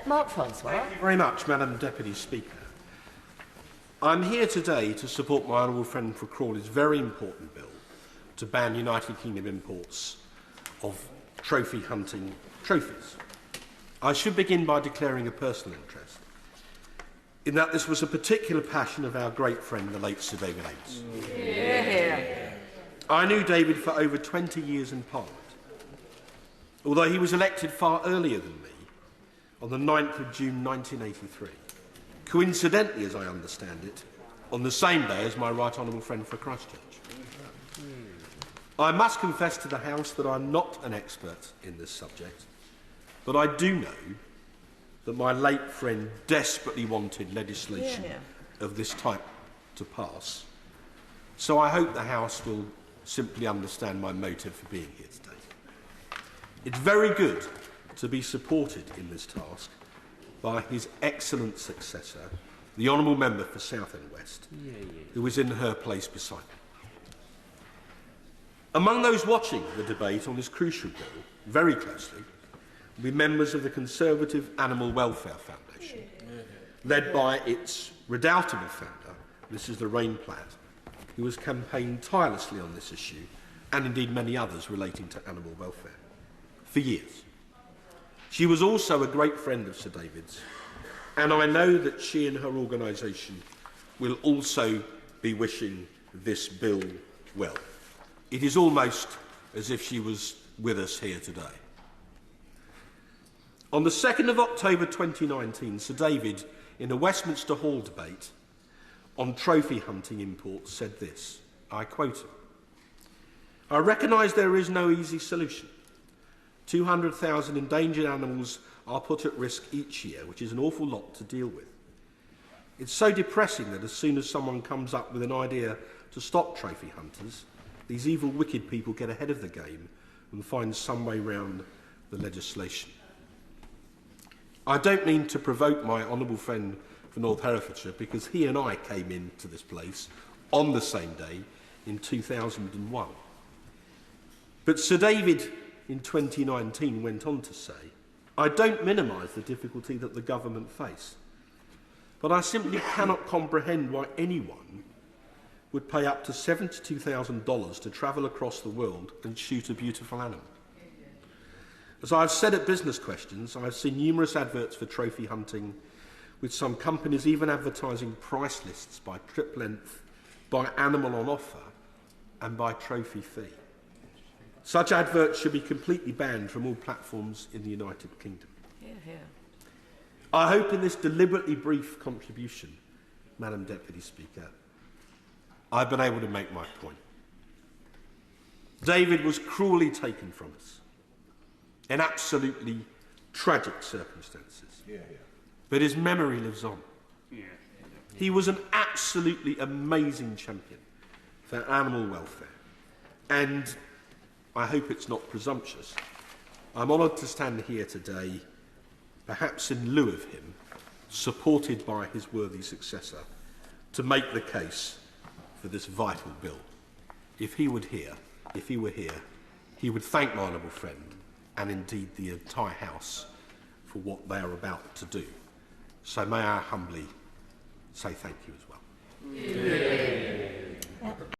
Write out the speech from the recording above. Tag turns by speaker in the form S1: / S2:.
S1: Mark Francois.
S2: Thank you very much, Madam Deputy Speaker. I'm here today to support my honourable friend for Crawley's very important bill to ban United Kingdom imports of trophy hunting trophies. I should begin by declaring a personal interest in that this was a particular passion of our great friend, the late Sir David Amess.
S1: Yeah.
S2: I knew David for over 20 years in Parliament, although he was elected far earlier than me on the 9th of June 1983, coincidentally, as I understand it, on the same day as my right honourable friend for Christchurch. I must confess to the House that I'm not an expert in this subject, but I do know that my late friend desperately wanted legislation of this type to pass, so I hope the House will simply understand my motive for being here today. It's very good to be supported in this task by his excellent successor, the Honourable Member for Southend West, who is in her place beside me. Among those watching the debate on this crucial bill very closely will be members of the Conservative Animal Welfare Foundation, led by its redoubtable founder, Mrs Lorraine Platt, who has campaigned tirelessly on this issue, and indeed many others relating to animal welfare, for years. She was also a great friend of Sir David's, and I know that she and her organisation will also be wishing this bill well. It is almost as if she was with us here today. On the 2nd of October 2019, Sir David, in a Westminster Hall debate on trophy hunting imports, said this, I quote him, "I recognise there is no easy solution. 200,000 endangered animals are put at risk each year, which is an awful lot to deal with. It's so depressing that as soon as someone comes up with an idea to stop trophy hunters, these evil, wicked people get ahead of the game and find some way round the legislation." I don't mean to provoke my honourable friend for North Herefordshire, because he and I came into this place on the same day in 2001. But Sir David in 2019 went on to say, "I don't minimise the difficulty that the government face, but I simply cannot comprehend why anyone would pay up to $72,000 to travel across the world and shoot a beautiful animal. As I've said at Business Questions, I've seen numerous adverts for trophy hunting, with some companies even advertising price lists by trip length, by animal on offer, and by trophy fee. Such adverts should be completely banned from all platforms in the United Kingdom." I hope in this deliberately brief contribution, Madam Deputy Speaker, I've been able to make my point. David was cruelly taken from us in absolutely tragic circumstances, but his memory lives on. He was an absolutely amazing champion for animal welfare, and I hope it's not presumptuous. I'm honoured to stand here today, perhaps in lieu of him, supported by his worthy successor, to make the case for this vital bill. If he were here, he would thank my honourable friend and indeed the entire House for what they are about to do. So may I humbly say thank you as well.